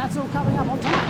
That's all coming up on tonight.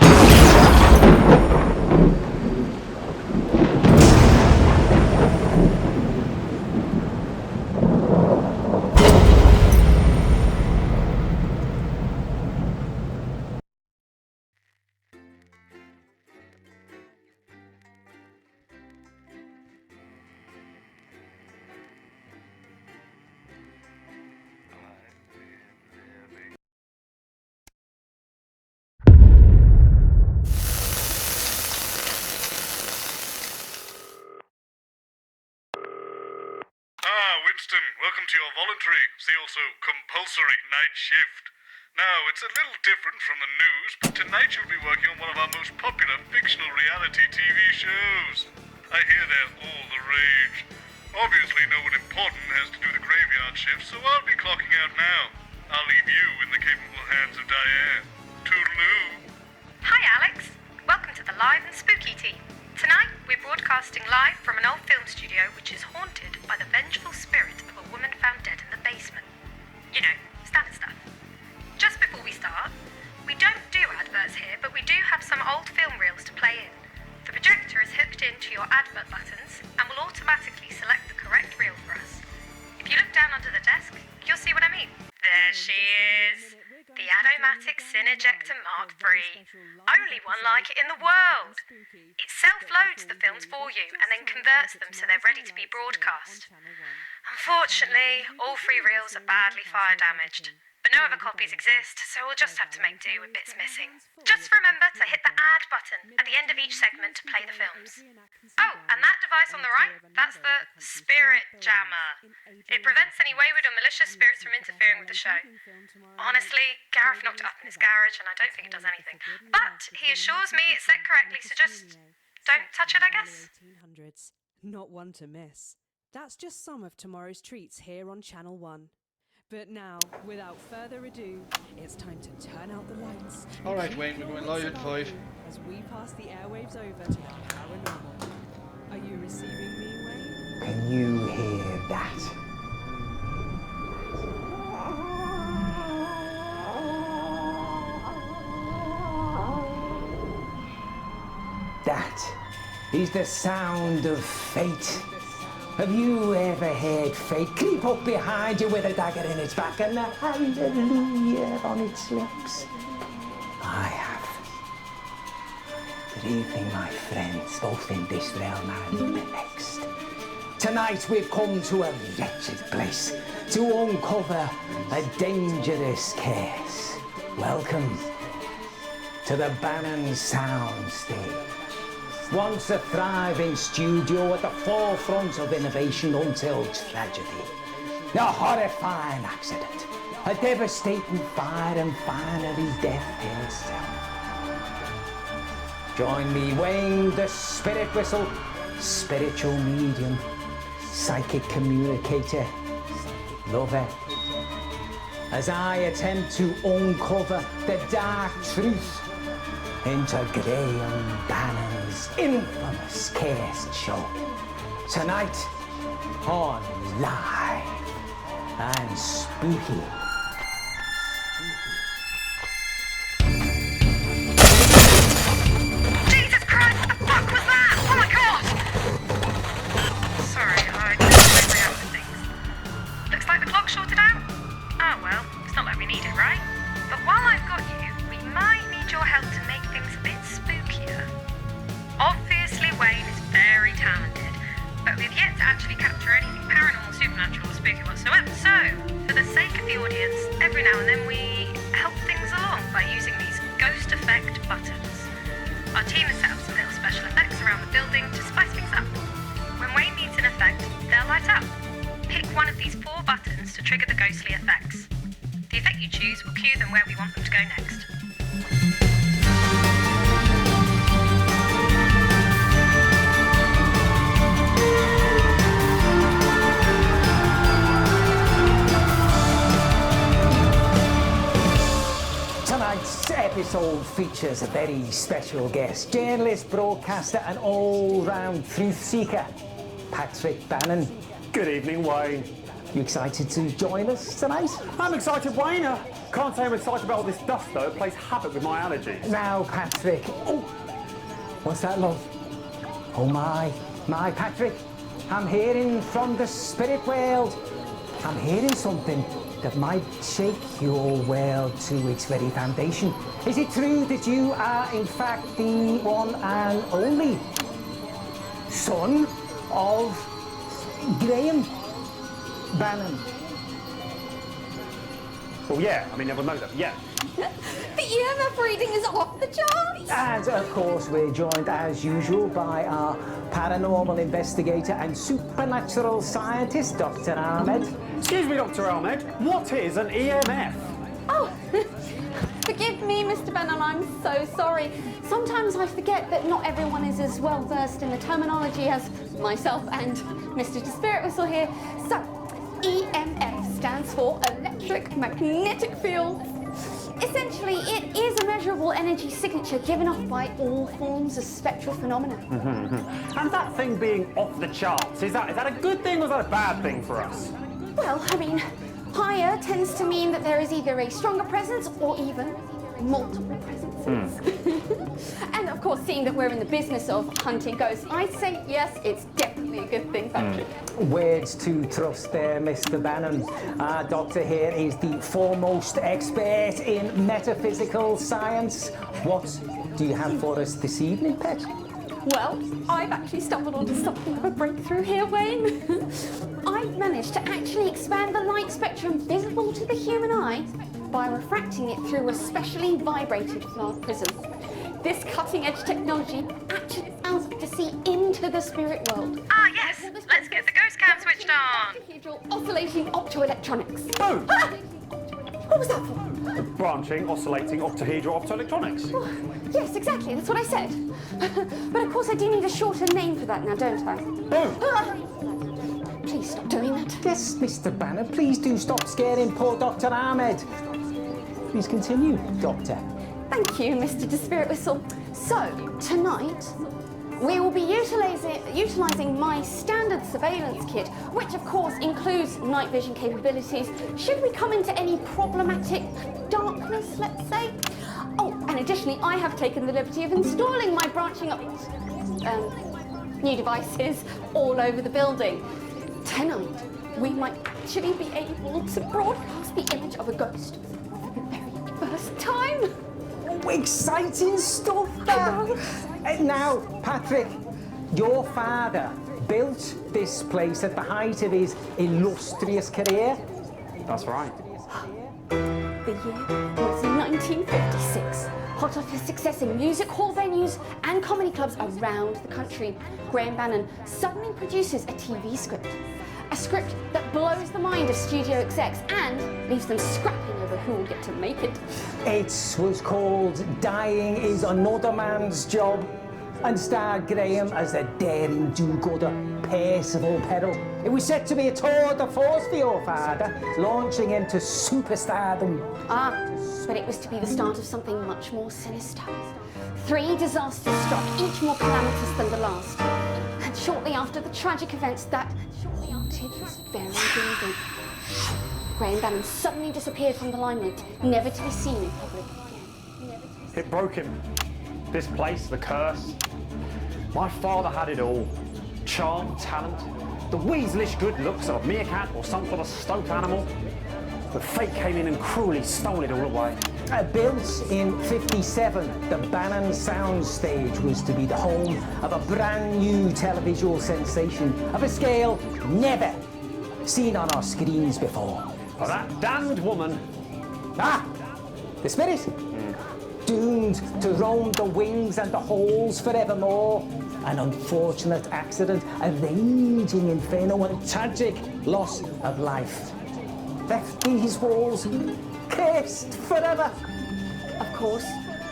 Winston, welcome to your voluntary, see also compulsory night shift. Now, it's a little different from the news, but tonight you'll be working on one of our most popular fictional reality TV shows. I hear they're all the rage. Obviously, no one important has to do the graveyard shift, so I'll be clocking out now. I'll leave you in the capable hands of Diane. Toodaloo. Hi, Alex. Welcome to the Live and Spooky team. Tonight, we're broadcasting live from an old film studio which is haunted by the vengeful spirit of a woman found dead in the basement. You know, standard stuff. Just before we start, we don't do adverts here, but we do have some old film reels to play in. The projector is hooked into your advert buttons and will automatically select the correct reel for us. If you look down under the desk, you'll see what I mean. There she is. The Adomatic Cinejector Mark III. Only one like it in the world. It self-loads the films for you and then converts them so they're ready to be broadcast. Unfortunately, all 3 reels are badly fire damaged. But no other copies exist, so we'll just have to make do with bits missing. Just remember to hit the add button at the end of each segment to play the films. Oh, and that device on the right, that's the Spirit Jammer. It prevents any wayward or malicious spirits from interfering with the show. Honestly, Gareth knocked it up in his garage and I don't think it does anything. But he assures me it's set correctly, so just don't touch it, I guess. Not one to miss. That's just some of tomorrow's treats here on Channel 1. But now, without further ado, it's time to turn out the lights. All right, Wayne, we're going live in 5. As we pass the airwaves over to the paranormal. Are you receiving me, Wayne? Can you hear that? That is the sound of fate. Have you ever heard fate creep up behind you with a dagger in its back and a hallelujah on its lips? I have. Good evening, my friends, both in this realm and in the next. Tonight we've come to a wretched place to uncover a dangerous case. Welcome to the Bannon Soundstage. Once a thriving studio at the forefront of innovation until tragedy. A horrifying accident, a devastating fire, and finally death itself. Join me, Wayne, the spirit whistle, spiritual medium, psychic communicator, lover, as I attempt to uncover the dark truth into Graham Bannon's infamous case show. Tonight on Live and Spooky. Jesus Christ, what the fuck was that? Oh my god! Sorry, I didn't react to things. Looks like the clock shorted out. Oh well, it's not like we need it, right? But while I've got you, we might need your help to make things a bit spookier. Obviously, Wayne is very talented, but we've yet to actually capture anything paranormal, supernatural, or spooky whatsoever. So, for the sake of the audience, every now and then we help things along by using these ghost effect buttons. Our team has set up some little special effects around the building to spice things up. When Wayne needs an effect, they'll light up. Pick one of these 4 buttons to trigger the ghostly effects. The effect you choose will cue them where we want them to go next. Tonight's episode features a very special guest, journalist, broadcaster and all-round truth seeker, Patrick Bannon. Good evening, Wayne. You excited to join us tonight? I'm excited, Wayne. Can't say I'm excited about all this dust, though. It plays havoc with my allergies. Now, Patrick. Oh, what's that, love? Oh, my, Patrick. I'm hearing from the spirit world. I'm hearing something that might shake your world to its very foundation. Is it true that you are, in fact, the one and only son of Graham Bannon? Well, yeah. I mean, everyone knows that. Yeah. The EMF reading is off the charts! And, of course, we're joined, as usual, by our paranormal investigator and supernatural scientist, Dr. Ahmed. Excuse me, Dr. Ahmed. What is an EMF? Oh, forgive me, Mr. Bannon, I'm so sorry. Sometimes I forget that not everyone is as well versed in the terminology as myself and Mr. Spirit Whistle here. So, EMF stands for electric magnetic field. Essentially, it is a measurable energy signature given off by all forms of spectral phenomena. And that thing being off the charts, is that a good thing or is that a bad thing for us? Well, I mean, higher tends to mean that there is either a stronger presence or even multiple presences. And of course, seeing that we're in the business of hunting ghosts, I'd say yes, it's definitely a good thing, Patrick. Words to trust there, Mr. Bannon. Our doctor here is the foremost expert in metaphysical science. What do you have for us this evening, pet? Well, I've actually stumbled onto something of a breakthrough here, Wayne. I've managed to actually expand the light spectrum visible to the human eye by refracting it through a specially vibrated flat prism. This cutting-edge technology actually allows us to see into the spirit world. Ah, yes. Let's get the ghost cam switched on. Octahedral oscillating optoelectronics. Oh! Ah! What was that for? Branching, oscillating, octahedral optoelectronics. Oh, yes, exactly. That's what I said. But of course, I do need a shorter name for that now, don't I? Boom! Ah! Please stop doing that. Yes, Mr. Bannon, please do stop scaring poor Dr. Ahmed. Please continue, Doctor. Thank you, Mr. Spirit Whistle. So, tonight, we will be utilising my standard surveillance kit, which of course includes night vision capabilities, should we come into any problematic darkness, let's say. Oh, and additionally, I have taken the liberty of installing my branching up new devices all over the building. Tonight, we might actually be able to broadcast the image of a ghost for the very first time. Exciting stuff, that. Now, Patrick, your father built this place at the height of his illustrious career. That's right. The year was 1956. Hot off his success in music hall venues and comedy clubs around the country, Graham Bannon suddenly produces a TV script. A script that blows the mind of studio execs and leaves them scrapping over who will get to make it. It was called Dying is Another Man's Job and starred Graham as the daring do-gooder Percival Peril. It was set to be a tour de force for your father, launching him to superstardom. Ah, but it was to be the start of something much more sinister. 3 disasters struck, each more calamitous than the last. And shortly after the tragic events that haunted this very building, Graham Bannon suddenly disappeared from the limelight, never to be seen in public again. It broke him. This place, the curse. My father had it all. Charm, talent, the weaselish good looks of a meerkat or some sort of stoat animal. But fate came in and cruelly stole it all away. Built in '57, the Bannon soundstage was to be the home of a brand new televisual sensation of a scale never seen on our screens before. Oh, that damned woman. Ah, the spirit. Doomed to roam the wings and the halls forevermore. An unfortunate accident, a raging inferno, and a tragic loss of life. Left these walls cursed forever. Of course,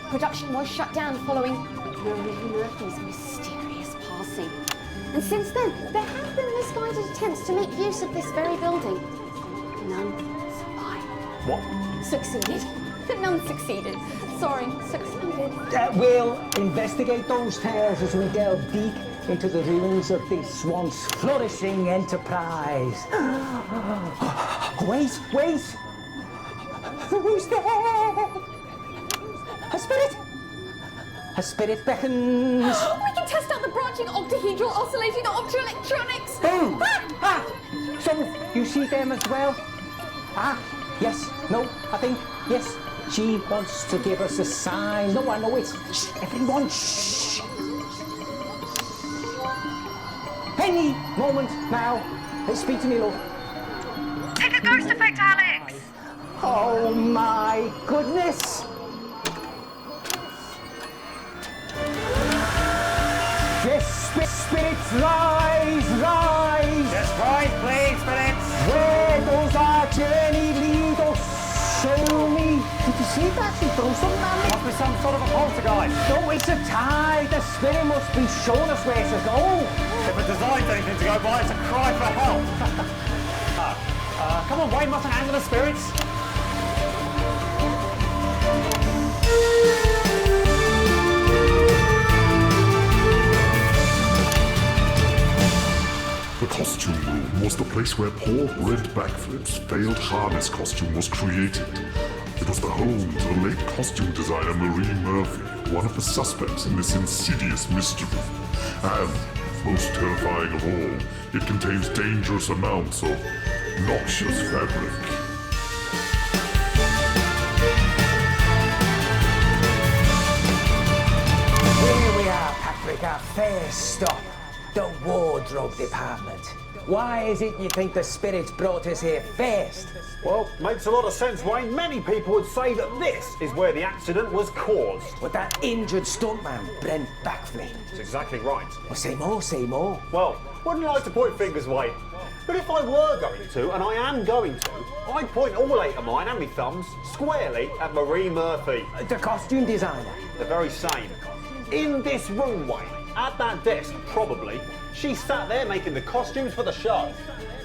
production was shut down following Marilyn Murphy's mysterious passing. And since then, there have been misguided attempts to make use of this very building. None survived. What? Succeeded. None succeeded. Sorry, succeeded. We'll investigate those tales as we delve deep into the ruins of this once flourishing enterprise. Wait! Who's there? A spirit! A spirit beckons. We can test out the branching octahedral oscillating optoelectronics. Boom! So, you see them as well? Yes, no, I think, yes. She wants to give us a sign. No, I know it. Shh, everyone, shh. Any moment now. Speak to me, love. Take a ghost effect, Alex! Oh my goodness! Yes, spirits, rise! Just right, please, spirits. Where does our journey lead us? Show me. Did you see that? She threw something at me. Must be some sort of a poltergeist. No, it's a tide. The spirit must be showing us where to go. If it designs anything to go by, it's a cry for help. Come on, Wayne mustn't anger the spirits. The costume room was the place where poor Brent Backflip's failed harness costume was created. It was the home to the late costume designer Marie Murphy, one of the suspects in this insidious mystery. And, most terrifying of all, it contains dangerous amounts of noxious fabric. Here we are, Patrick, our first stop. The wardrobe department. Why is it you think the spirits brought us here first? Well, makes a lot of sense, Wayne. Many people would say that this is where the accident was caused. With that injured stuntman, Brent Backflip. That's exactly right. Well, say more. Well, wouldn't like to point fingers, Wayne. But if I were going to, and I am going to, I'd point all 8 of mine and my thumbs squarely at Marie Murphy. The costume designer. The very same. In this room, Wayne, at that desk, probably, she sat there making the costumes for the show.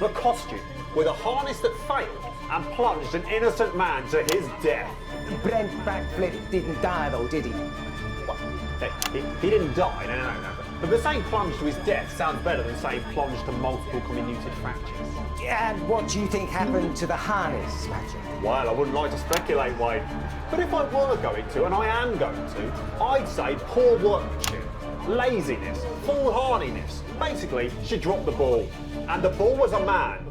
The costume with a harness that failed and plunged an innocent man to his death. Brent Backflip didn't die though, did he? Well, he didn't die, no. But the saying plunge to his death sounds better than saying plunge to multiple comminuted fractures. And what do you think happened to the harness, Patrick? Well, I wouldn't like to speculate, Wayne. But if I were going to, and I am going to, I'd say poor workmanship, laziness, foolhardiness. Basically, she dropped the ball. And the ball was a man.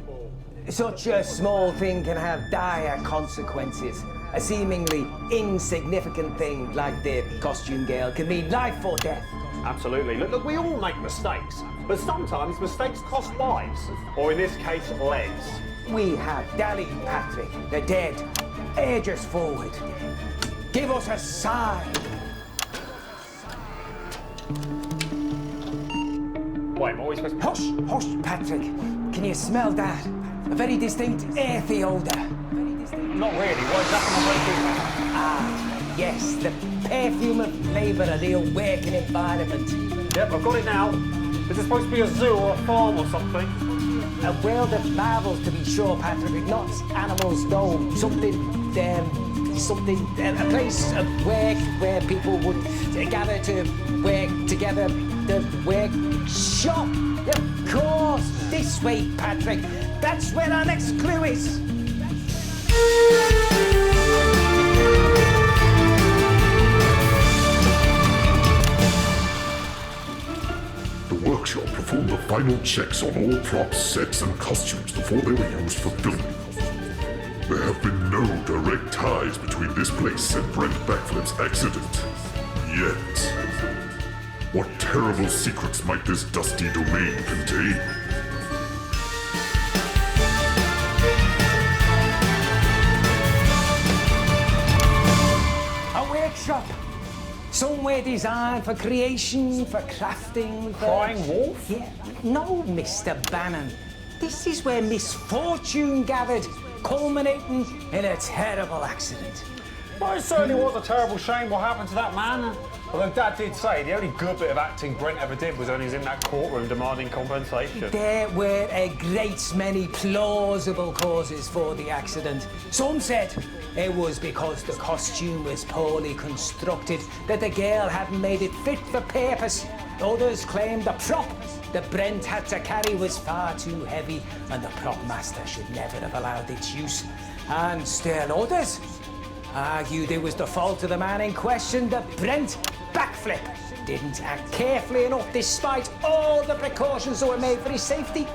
Such a small thing can have dire consequences. A seemingly insignificant thing like the costume girl can mean life or death. Absolutely. Look, we all make mistakes. But sometimes mistakes cost lives. Or in this case, legs. We have dallied, Patrick. The dead. Urge us forward. Give us a sign. Wait, what are we supposed to... Hush, Patrick. Can you smell that? A very distinct earthy odour. Not really. Why is that from Yes, the perfume of labour and the working environment. Yep, I've got it now. Is it supposed to be a zoo or a farm or something? A world of marvels, to be sure, Patrick. Not animals, no. A place of work where people would gather to work together. The workshop. Of course. This way, Patrick. That's where our next clue is. The workshop performed the final checks on all props, sets, and costumes before they were used for filming. There have been no direct ties between this place and Brent Backflip's accident. Yet. What terrible secrets might this dusty domain contain? A workshop. Somewhere designed for creation, for crafting, for... Crying wolf? Yeah. No, Mr. Bannon. This is where misfortune gathered, culminating in a terrible accident. Well, it certainly was a terrible shame what happened to that man. Although Dad did say the only good bit of acting Brent ever did was when he was in that courtroom demanding compensation. There were a great many plausible causes for the accident. Some said it was because the costume was poorly constructed, that the girl hadn't made it fit for purpose. Others claimed the prop that Brent had to carry was far too heavy and the prop master should never have allowed its use. And still others argued it was the fault of the man in question that Brent backflip didn't act carefully enough despite all the precautions that were made for his safety.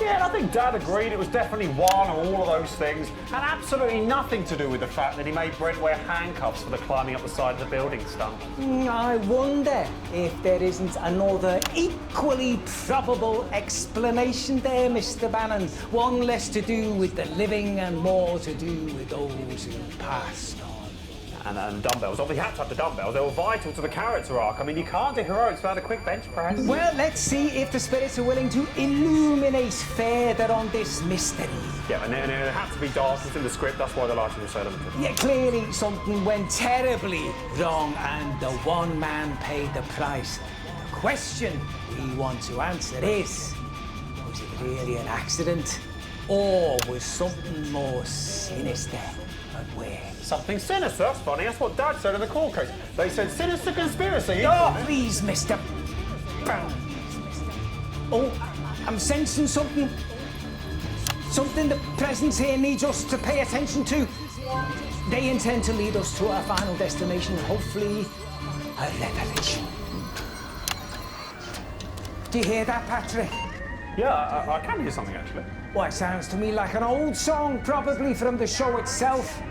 Yeah, and I think Dad agreed it was definitely one or all of those things, and absolutely nothing to do with the fact that he made Brent wear handcuffs for the climbing up the side of the building stunt. I wonder if there isn't another equally probable explanation there, Mr. Bannon. One less to do with the living and more to do with those who passed on. And dumbbells. Obviously, you had to have the dumbbells. They were vital to the character arc. I mean, you can't do heroics without a quick bench press. Well, let's see if the spirits are willing to illuminate further on this mystery. Yeah, and it had to be dark. It's in the script. That's why the lighting was so limited. Yeah, clearly something went terribly wrong and the one man paid the price. The question we want to answer is, was it really an accident? Or was something more sinister at work? Something sinister? That's funny. That's what Dad said in the court case. They said sinister conspiracy. Oh, please, Mr. Brown. Oh, I'm sensing something. Something the presence here needs us to pay attention to. They intend to lead us to our final destination, hopefully a revelation. Do you hear that, Patrick? Yeah, I can hear something, actually. Well, it sounds to me like an old song, probably from the show itself.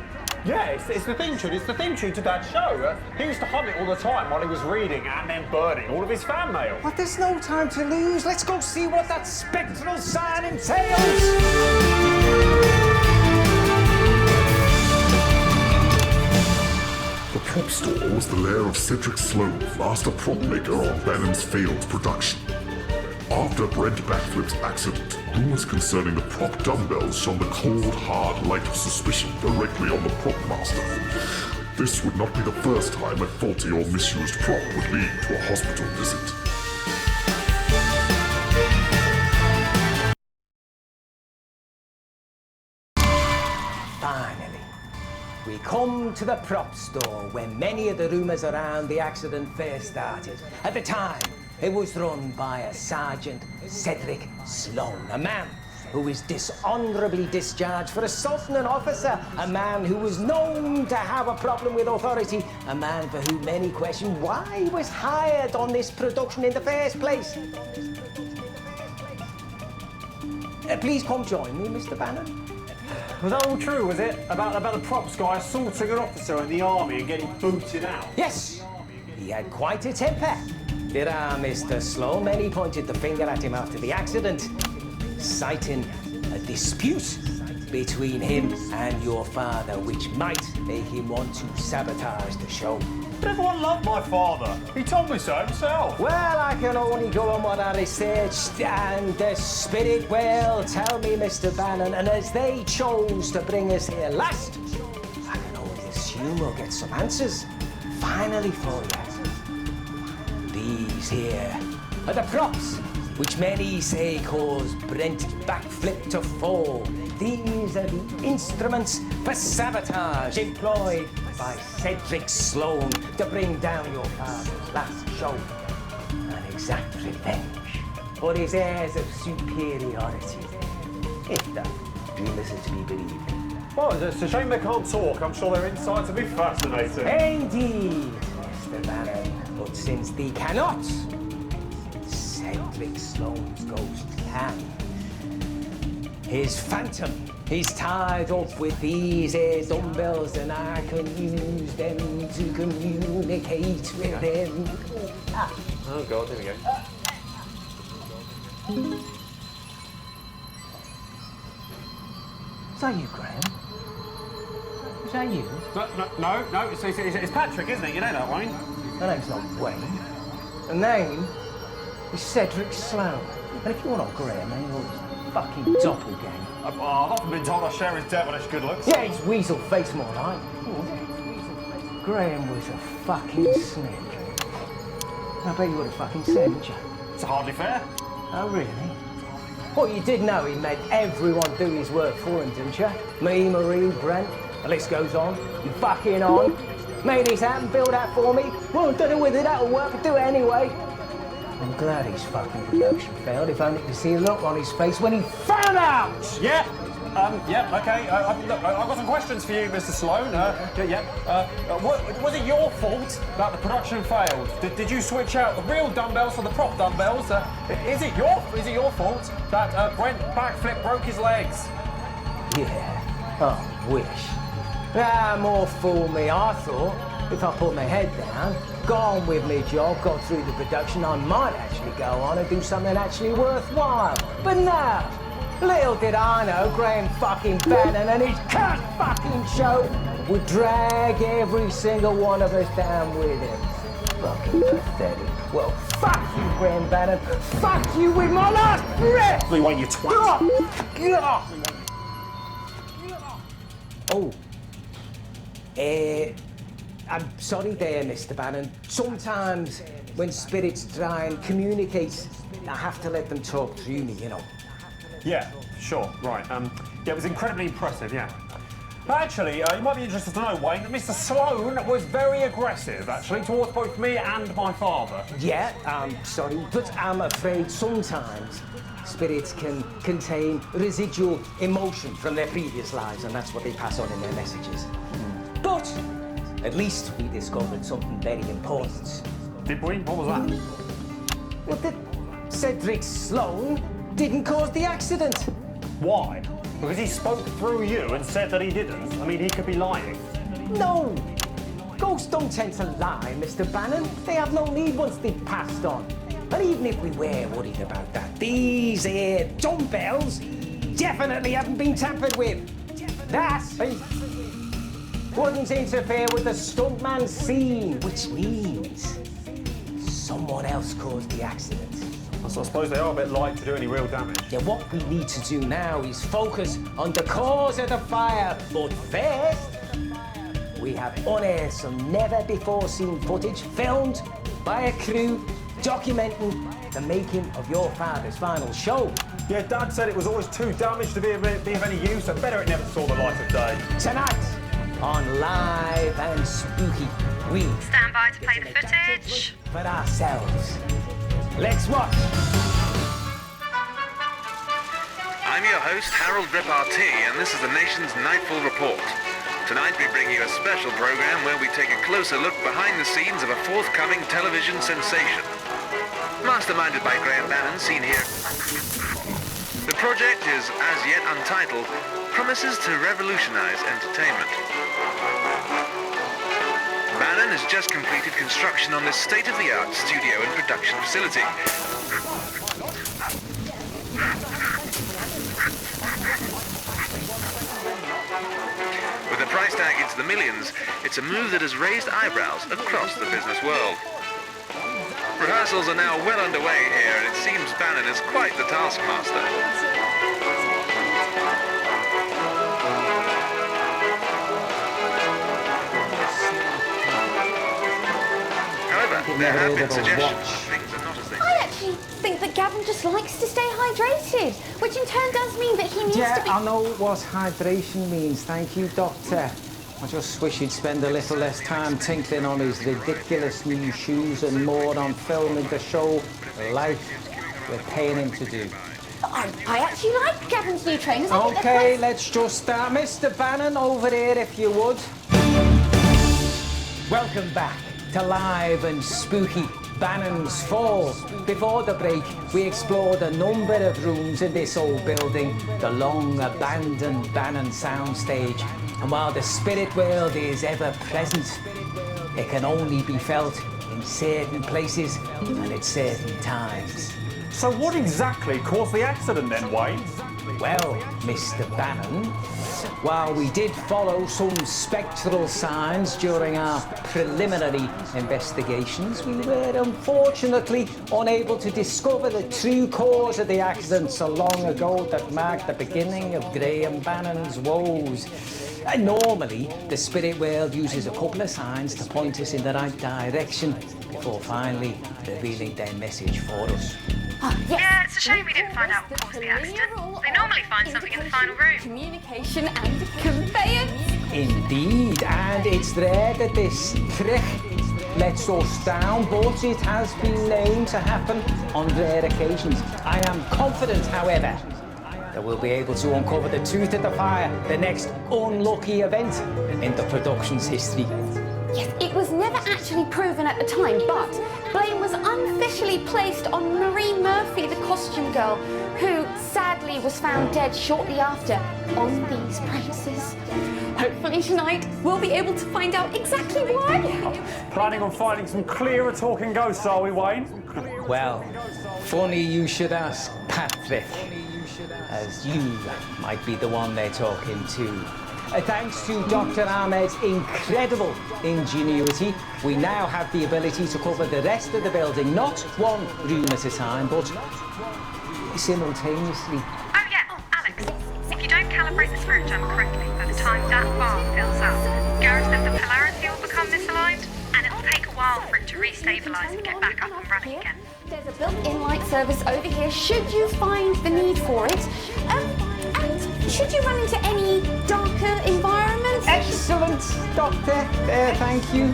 Yeah, it's the theme tune. It's the theme tune to Dad's show. He used to hum it all the time while he was reading and then burning all of his fan mail. But there's no time to lose. Let's go see what that spectral sign entails. The prop store was the lair of Cedric Sloan, master prop maker on Bannon's failed production. After Brent Backflip's accident, rumors concerning the prop dumbbells shone the cold, hard light of suspicion directly on the prop master. This would not be the first time a faulty or misused prop would lead to a hospital visit. Finally, we come to the prop store where many of the rumours around the accident first started. At the time, it was run by a Sergeant Cedric Sloan, a man who was dishonourably discharged for assaulting an officer, a man who was known to have a problem with authority, a man for whom many question why he was hired on this production in the first place. Please come join me, Mr. Bannon. Was that all true, was it? About the props guy assaulting an officer in the army and getting booted out? Yes, he had quite a temper. There are, Mr. Sloan. Many pointed the finger at him after the accident, citing a dispute between him and your father, which might make him want to sabotage the show. But everyone loved my father. He told me so himself. Well, I can only go on what I researched, and the spirit will tell me, Mr. Bannon, and as they chose to bring us here last, I can only assume we'll get some answers, finally for you. These here are the props, which many say caused Brent Backflip to fall. These are the instruments for sabotage employed by Cedric Sloan to bring down your father's last show and exact revenge for his airs of superiority, if the rumours are to be believed. Well, it's a shame they can't talk. I'm sure their insights will be fascinating. Indeed, Mr. Bannon. But since they cannot, Cedric Sloan's ghost can. His phantom is tied up with these dumbbells and I can use them to communicate with him. Oh God, here we go. Is that you, Graham? Is that you? No, it's Patrick, isn't it? You know that, Wayne? My name's not Wayne. The name is Cedric Sloan. And if you want to Graham, then you're his fucking doppelganger. I've often been told I share his devilish good looks. Yeah, he's weasel face more like. Graham was a fucking snake. I bet you would have fucking said, didn't you? It's hardly fair. Oh, really? Well, you did know he made everyone do his work for him, didn't you? Me, Marie, Brent, the list goes on. You fucking on. Made his hat and build that for me. Well, don't know whether that'll work, but do it anyway. I'm glad his fucking production failed, if only to see the look on his face when he found out! Yeah, okay. Look, I've got some questions for you, Mr. Sloan. Was it your fault that the production failed? Did you switch out the real dumbbells for the prop dumbbells? Is it your fault that Brent backflip broke his legs? Yeah, oh, wish. More fool me, I thought. If I put my head down, got on with my job, got through the production, I might actually go on and do something actually worthwhile. But no! Little did I know Graham fucking Bannon and his cut fucking show would drag every single one of us down with him. Fucking pathetic. Well, fuck you, Graham Bannon. Fuck you with my last breath! Wait, you twat. Oh. I'm sorry there, Mr. Bannon. Sometimes when spirits try and communicate, I have to let them talk through me, you know. Yeah, sure, right. Yeah, it was incredibly impressive, yeah. Actually, you might be interested to know, Wayne, that Mr. Sloan was very aggressive, actually, towards both me and my father. Yeah, I'm sorry, but I'm afraid sometimes spirits can contain residual emotion from their previous lives, and that's what they pass on in their messages. But at least we discovered something very important. Did we? What was that? Well, that Cedric Sloan didn't cause the accident. Why? Because he spoke through you and said that he didn't. I mean, he could be lying. No! Ghosts don't tend to lie, Mr. Bannon. They have no need once they've passed on. And even if we were worried about that, these here dumbbells definitely haven't been tampered with. That wouldn't interfere with the stuntman's scene, which means someone else caused the accident. So I suppose they are a bit light to do any real damage. Yeah, what we need to do now is focus on the cause of the fire. But first, we have unearthed some never-before-seen footage filmed by a crew documenting the making of your father's final show. Yeah, Dad said it was always too damaged to be of any use, and better it never saw the light of day. Tonight, on Live and Spooky, we Stand by to play the footage. for ourselves. Let's watch. I'm your host, Harold Repartee, and this is the nation's Nightfall Report. Tonight we bring you a special program where we take a closer look behind the scenes of a forthcoming television sensation. Masterminded by Graham Bannon, seen here. The project is, as yet untitled, promises to revolutionize entertainment. Bannon has just completed construction on this state-of-the-art studio and production facility. With a price tag into the millions, it's a move that has raised eyebrows across the business world. Rehearsals are now well underway here, and it seems Bannon is quite the taskmaster. There have been suggestions. Things are not as they I actually think that Gavin just likes to stay hydrated, which in turn does mean that he needs to be... I know what hydration means. Thank you, Doctor. I just wish he'd spend a little less time tinkling on his ridiculous new shoes and more on filming the show Life we're paying him to do. I actually like Gavin's new trainers. Okay, let's just start. Mr. Bannon, over here if you would. Welcome back to Live and Spooky, Bannon's Fall. Before the break, we explored a number of rooms in this old building, the long-abandoned Bannon soundstage. And while the spirit world is ever present, it can only be felt in certain places and at certain times. So what exactly caused the accident then, Wayne? Well, Mr. Bannon, while we did follow some spectral signs during our preliminary investigations, we were unfortunately unable to discover the true cause of the accident so long ago that marked the beginning of Graham Bannon's woes. Normally, the spirit world uses a couple of signs to point us in the right direction before finally revealing their message for us. Yeah, it's a shame we didn't find out what caused the accident. They normally find something in the final room. Communication and conveyance. Indeed, and it's there that this trick lets us down, but it has been known to happen on rare occasions. I am confident, however, that we'll be able to uncover the truth of the fire, the next unlucky event in the production's history. Yes, it was never actually proven at the time, but blame was unofficially placed on Marie Murphy, the costume girl, who sadly was found dead shortly after on these premises. Hopefully tonight we'll be able to find out exactly why. Planning on finding some clearer talking ghosts, are we, Wayne? Well, funny you should ask, Patrick, as you might be the one they're talking to. Thanks to Dr. Ahmed's incredible ingenuity, we now have the ability to cover the rest of the building, not one room at a time, but simultaneously. Oh yeah, Alex, if you don't calibrate the spirit jammer correctly by the time that bar fills up, Gareth said the polarity will become misaligned, and it will take a while for it to restabilise and get back up and running again. There's a built-in light service over here should you find the need for it. And should you run into any darker environments? Excellent, Doctor. Thank you.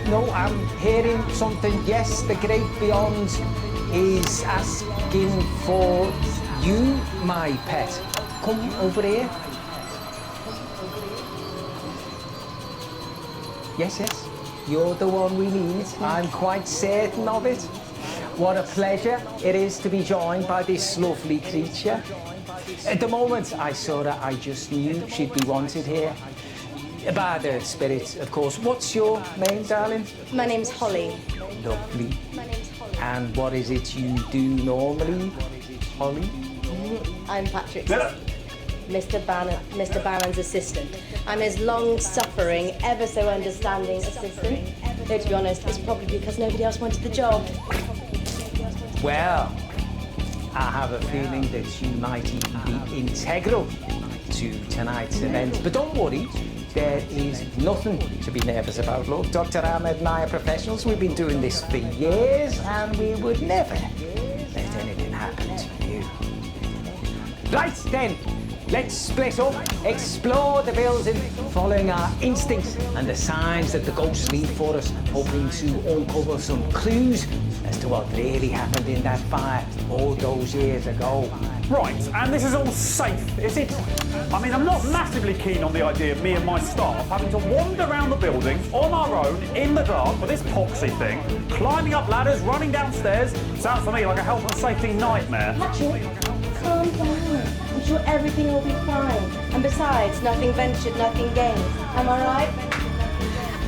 No, I'm hearing something. Yes, the great beyond is asking for you, my pet. Come over here. Yes, yes. You're the one we need. I'm quite certain of it. What a pleasure it is to be joined by this lovely creature. At the moment I saw her, I just knew she'd be wanted here. By the spirits, of course. What's your name, darling? My name's Holly. Lovely. And what is it you do normally, Holly? I'm Patrick's Mr. Bannon's assistant. I'm his long-suffering, ever so understanding assistant. Though to be honest, it's probably because nobody else wanted the job. Well, I have a feeling that you might even be integral to tonight's event. But don't worry, there is nothing to be nervous about. Look, Dr. Ahmed and I are professionals. We've been doing this for years, and we would never let anything happen to you. Right then, let's split up, explore the building, following our instincts and the signs that the ghosts leave for us, hoping to uncover some clues as to what really happened in that fire all those years ago. Right, and this is all safe, is it? I mean, I'm not massively keen on the idea of me and my staff having to wander around the building on our own, in the dark, with this poxy thing, climbing up ladders, running downstairs. Sounds to me like a health and safety nightmare. Patrick, calm down. I'm sure everything will be fine. And besides, nothing ventured, nothing gained. Am I right?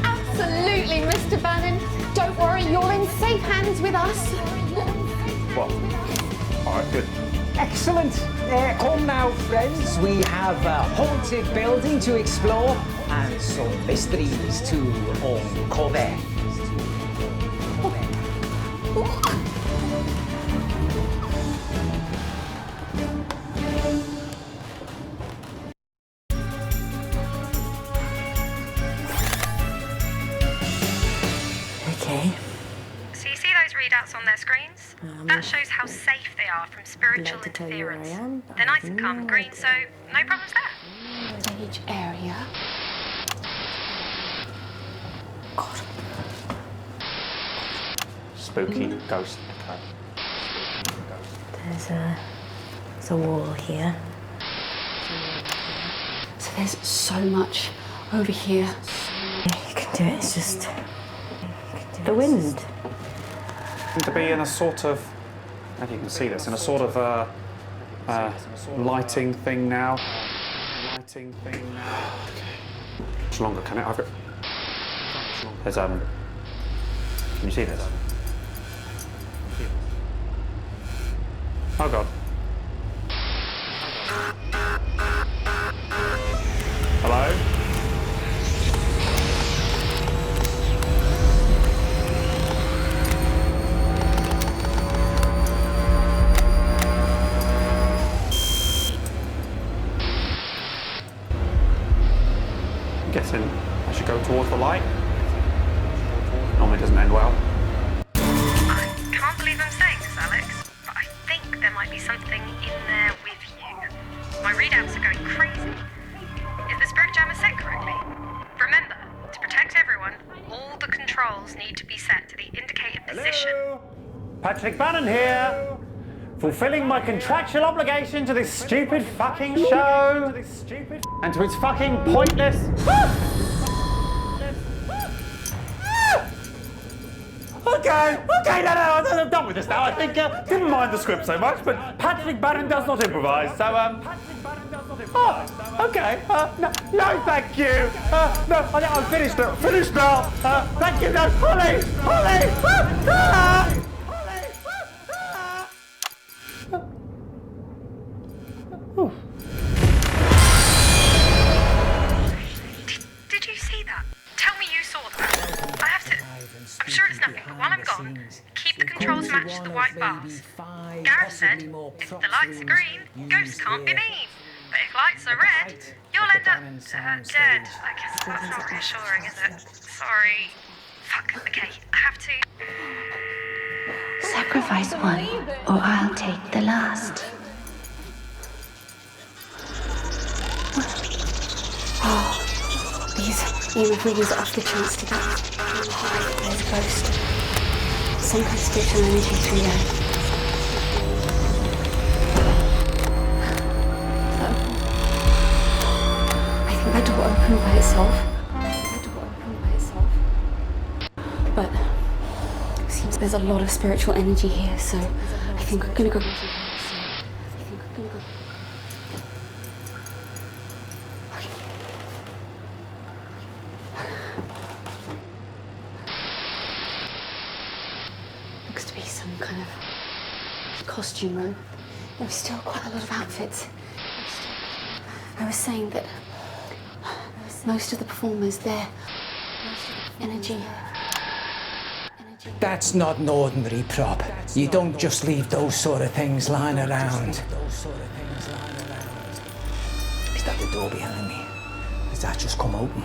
Absolutely, Mr. Bannon. Don't worry, you're in safe hands with us. Well, all right, good. Excellent. Come now, friends. We have a haunted building to explore and some mysteries to uncover. Okay. So you see those readouts on their screens? That shows how safe they are from spiritual to tell you where I interference. am, They're nice and calm and green, so no problems there. Stage area. God. Spooky ghost. There's a wall here. So there's so much over here. You can do it, it's just the wind. To be in a sort of, I don't know if you can see this, in a sort of lighting thing now. Lighting thing now. Much longer, can it? There's can you see this? Oh God. Hello? I'm guessing I should go towards the light. Normally doesn't end well. I can't believe I'm saying this, Alex, but I think there might be something in there with you. My readouts are going crazy. Is the spirit jammer set correctly? Remember, to protect everyone, all the controls Patrick Bannon here, fulfilling my contractual obligation to this stupid fucking show and to its fucking pointless. Okay, no, I'm done with this now. I think, didn't mind the script so much, but Patrick Bannon does not improvise, so, oh, okay, no, thank you. No, I'm finished now, thank you, no, Holly! Did you see that? Tell me you saw that. I have to. I'm sure it's nothing, but while I'm gone, keep the controls matched to the white bars. Gareth said, if the lights are green, ghosts can't be mean. But if lights are red, you'll end up dead. I guess that's not reassuring, is it? Sorry. Fuck, okay, I have to. Sacrifice one, or I'll take the last. Oh, these EMF readings are off the chance to that. Oh, there's a ghost. Some kind of spiritual energy through there. I think that door opened by itself. But it seems there's a lot of spiritual energy here, so I think I'm gonna go. Looks to be some kind of costume room. There was still quite a lot of outfits. I was saying that most of the performers, their energy. That's not an ordinary prop. You don't just leave those sort of things lying around. Is that the door behind me? Has that just come open?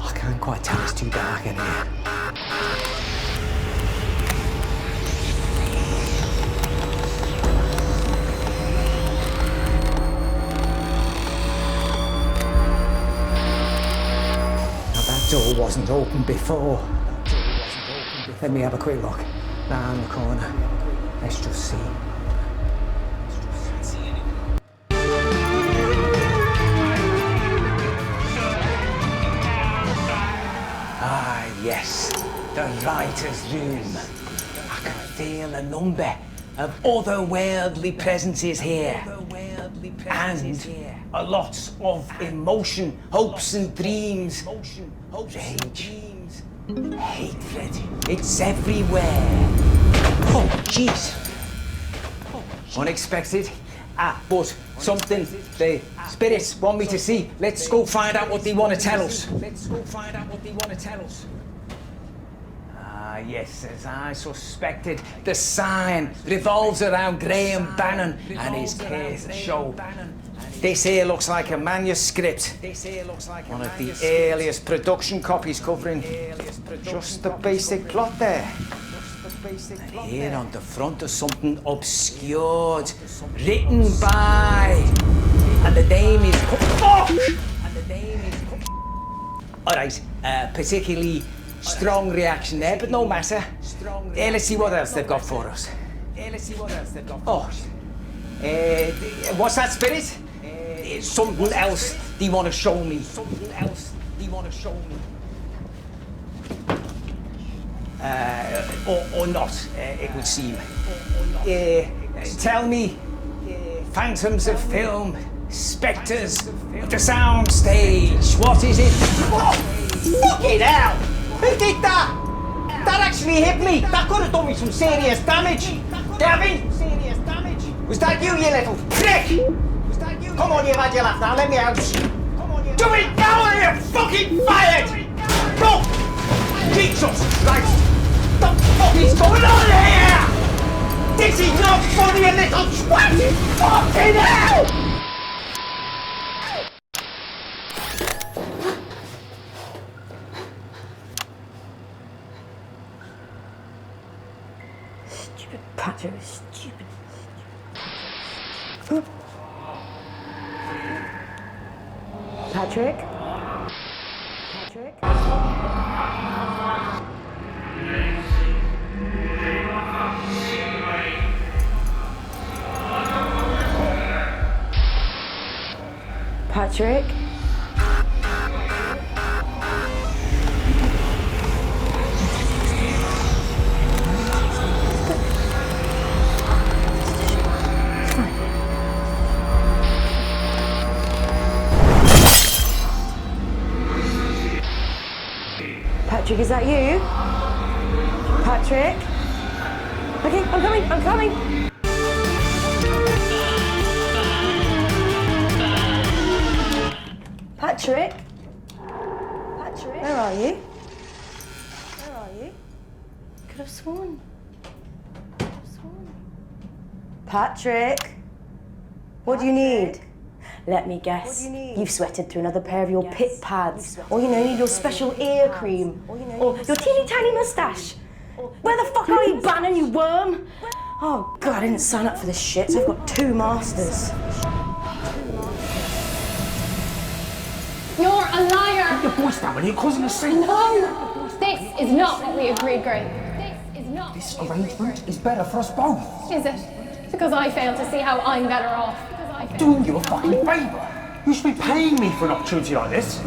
I can't quite tell, it's too dark in here. That door wasn't open before. Let me have a quick look. Round the corner. Let's just see. Ah, yes. The writer's room. I can feel a number of otherworldly presences here. And a lot of emotion, hopes and dreams, rage, hatred. It's everywhere. Oh, jeez. Unexpected. But something the spirits want me to see. Let's go find out what they want to tell us. Ah, yes, as I suspected, the sign revolves around Graham Bannon and his case show. This here looks like a manuscript. One of the earliest production copies covering just the basic plot there. And here on the front is something obscured, written by, and the name is. All right, particularly strong reaction there, but no matter. Let's see what else they've got for us. Oh, what's that, spirit? Something else they want to show me. Or not, it would seem. Tell me, phantoms of film, spectres of the sound stage, what is it? Oh, fucking hell! Who did that? That actually hit me! That could have done me some serious damage! Gavin! Was that you little prick? Come on, you've had your laugh now, let me out! Do it now or you're fucking fired! Bro! Jesus Christ! What the fuck is going on here? This is not funny, you little twat! Fucking hell! Stupid Patrick, stupid. Patrick? Patrick? Patrick? Patrick, is that you? Patrick? Okay, I'm coming. Patrick? Where are you? Could have sworn. Patrick? What do you need? Let me guess. You've sweated through another pair of your pit pads. Or you need your special ear cream. Or your teeny tiny moustache. Where the fuck are you, Bannon, you worm? Oh god, I didn't sign up for this shit. I've got 2 masters. You're a liar! Your voice down when you're causing a scene. No! This is not what we agreed, Graham. This is not. This arrangement is better for us both. Is it? Because I fail to see how I'm better off. Doing you a fucking favour. You should be paying me for an opportunity like this.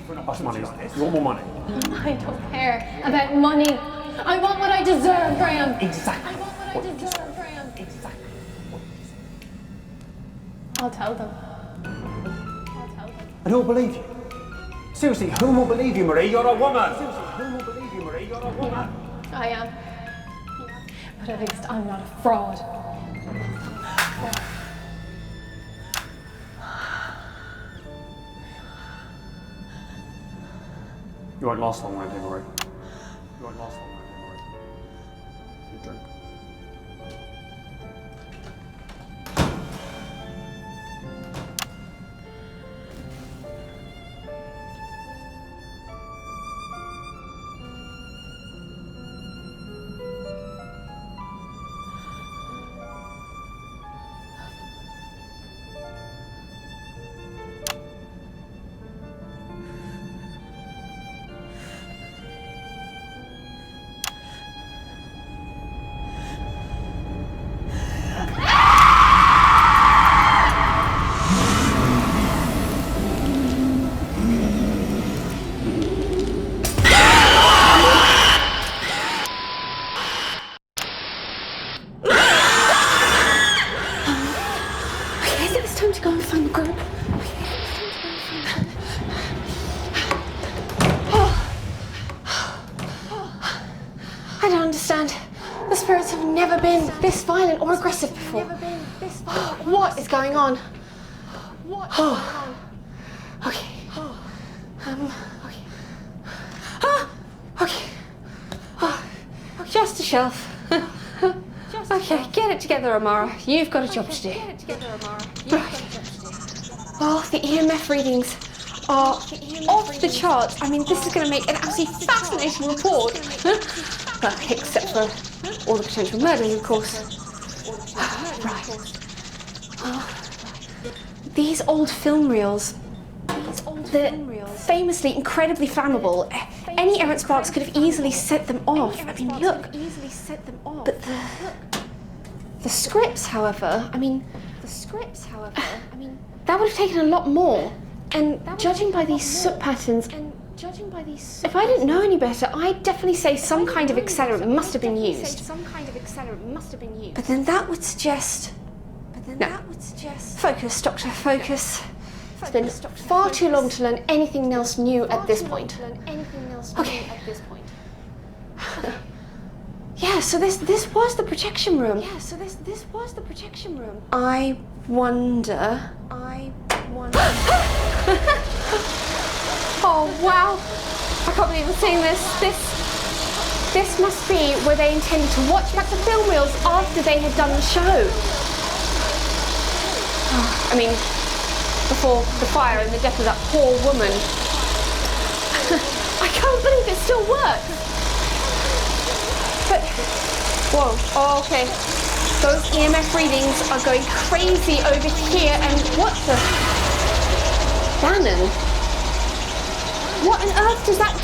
That's money like this. You want more money? I don't care about money. I want what I deserve, Graham. Exactly. I want what I deserve, Graham. Exactly. I'll tell them. And who'll believe you? Seriously, who will believe you, Marie? You're a woman! Seriously, who will believe you, Marie? You're a woman! I am. But at least I'm not a fraud. You won't last long, won't you, Marie? You won't last long, won't you, Marie? You drink. I don't understand. The spirits have never been this violent or aggressive before. What is going on? Okay. Okay. Just a shelf. Okay, get it together, Amara. You've got a job to do. Right. Well, the EMF readings are off the charts. I mean, this is going to make an absolutely fascinating report. Well, except for all the potential murders, of course. Right. These old film reels, they're famously incredibly flammable. Any errant sparks could have easily set them off. I mean, look. But the scripts, however, I mean, that would have taken a lot more. And judging by these soot patterns, if I didn't know any better, I'd definitely say some kind of accelerant must have been used. But then that would suggest... No. Focus, Doctor, focus. It's been far too long to learn anything else new at this point. Okay. Yeah, so this was the projection room. I wonder... Oh, wow. I can't believe I'm seeing this. This must be where they intended to watch back the film reels after they had done the show. Oh, I mean, before the fire and the death of that poor woman. I can't believe it still works. But, whoa, oh, okay. Those EMF readings are going crazy over here, and what the... Bannon? What on earth does that...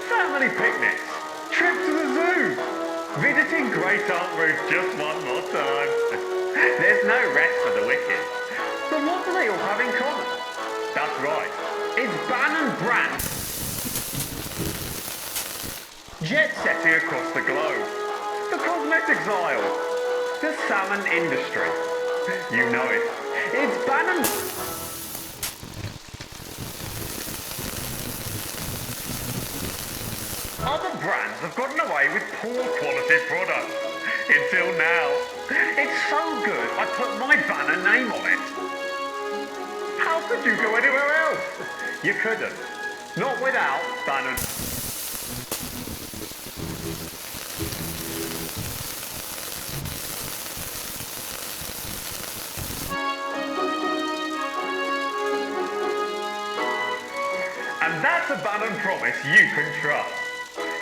Family picnics. Sitting great on roof just one more time. There's no rest for the wicked. But what do they all have in common? That's right. It's Ban and Brand. Jet setting across the globe. The cosmetics aisle. The salmon industry. You know it. It's Ban and... Other brands have gotten away with poor quality products. Until now. It's so good, I put my banner name on it. How could you go anywhere else? You couldn't. Not without Banner. And that's a Banner promise you can trust.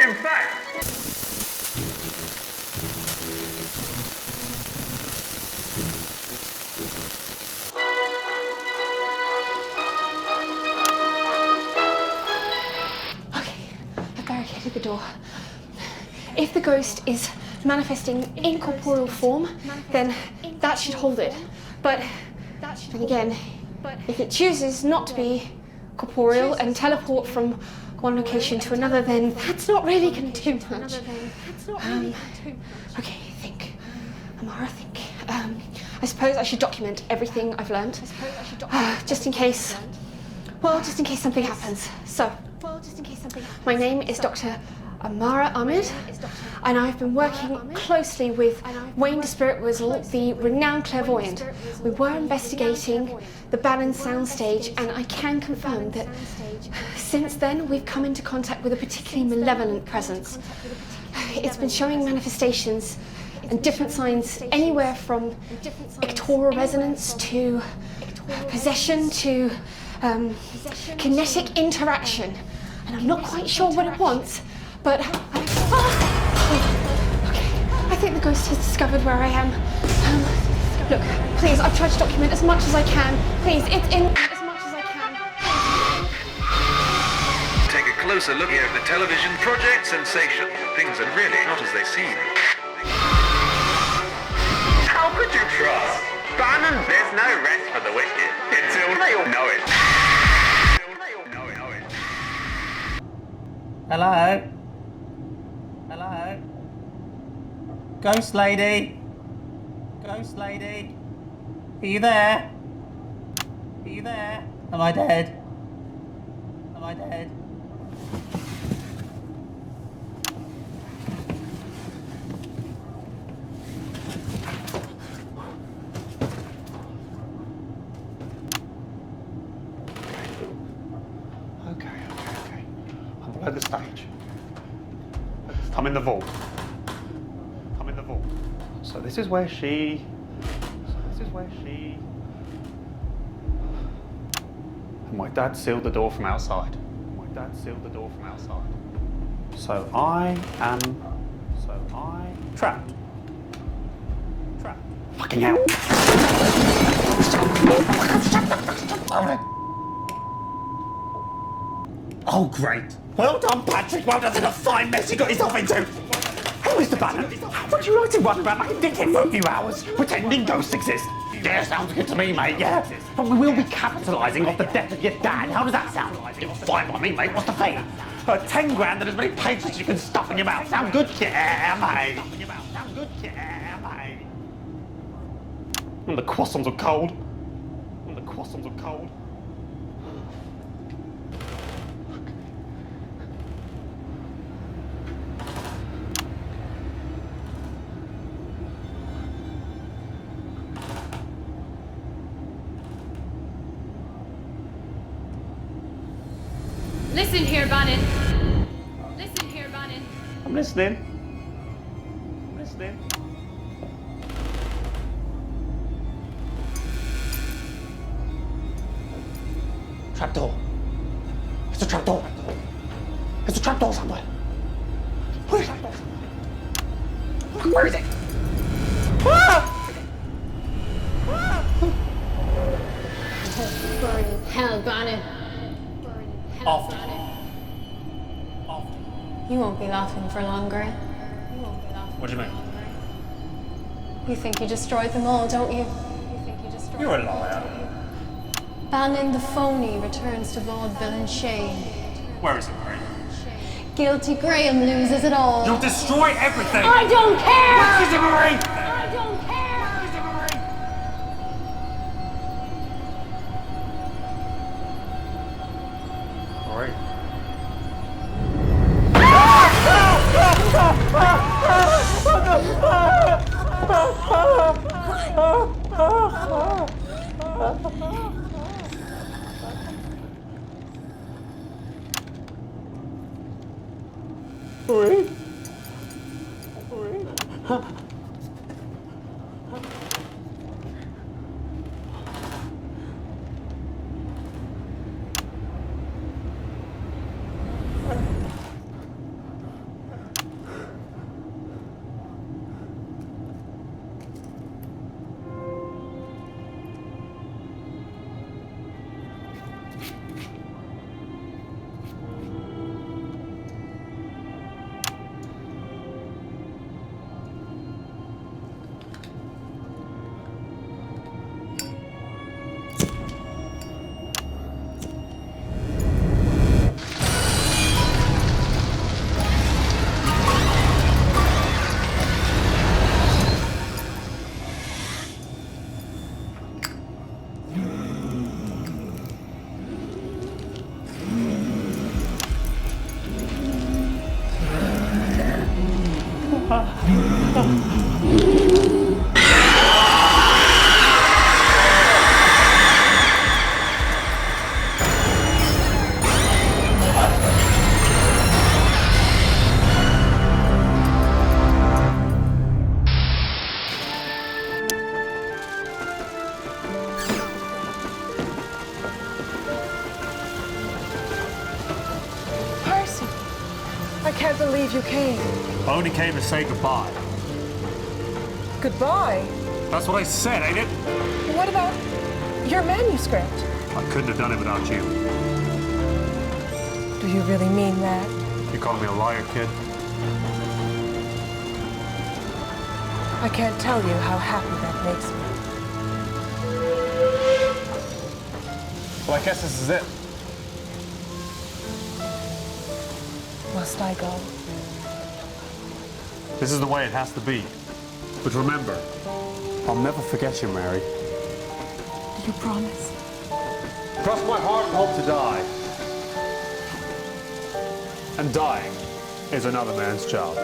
In fact, the door. If the ghost is manifesting in corporeal form, then that should hold it. But then again, if it chooses not to be corporeal and teleport from one location to another, then that's not really going to do much. Okay, think. Amara, think. I suppose I should document everything I've learned. Just in case. Well, just in case something happens. So, my name is Dr. Amara Ahmed, and I've been working closely with Wayne de Spirit Whistle, the renowned clairvoyant. We were investigating the Bannon soundstage, and I can confirm that since then we've come into contact with a particularly malevolent presence. It's been showing manifestations and different signs anywhere from ictoral resonance to possession to kinetic interaction. And I'm not quite sure what it wants, but okay, I think the ghost has discovered where I am. Look, please, I've tried to document as much as I can. Please, it's in as much as I can. Take a closer look here at the television Project Sensation. Things are really not as they seem. how could you trust? Bannon, there's no rest for the wicked. Until they all know it. Hello? Hello? Ghost lady? Ghost lady? Are you there? Are you there? Am I dead? Am I dead? Okay. I'm below the stage. I'm in the vault. So this is where she... And my dad sealed the door from outside. So I am... trapped. Fucking hell. Oh, great. Well done, Patrick. Well done. That's a fine mess you got yourself into. Hey, Mr. Bannon, would you like to run around like a dickhead for a few hours, pretending ghosts exist? Yeah, sounds good to me, mate, yeah. But we will be capitalising off the death of your dad. How does that sound? Fine by me, mate. What's the fee? 10 grand and as many pages as you can stuff in your mouth. Sound good? Yeah, mate. And the croissants are cold. Listen here, Bannon. I'm listening. Trapdoor. It's a trapdoor. There's a trapdoor somewhere. Where is it? Burn in hell, Bannon. Off. You won't be laughing for long, Grant. What do you mean? You think you destroyed them all, don't you? You're a liar. Bannon the phony returns to vaudeville and shame. Where is it, Mary? Guilty Graham loses it all. You'll destroy everything! I don't care! Where is it, Marie? I don't care! Where is it, Marie? Marie? Marie? Percy, I can't believe you came. I only came to say goodbye. Goodbye. That's what I said, ain't it? What about your manuscript? I couldn't have done it without you. Do you really mean that? You calling me a liar, kid? I can't tell you how happy that makes me. Well, I guess this is it. Must I go? This is the way it has to be. But remember, I'll never forget you, Mary. Do you promise? Cross my heart and hope to die. And dying is another man's job.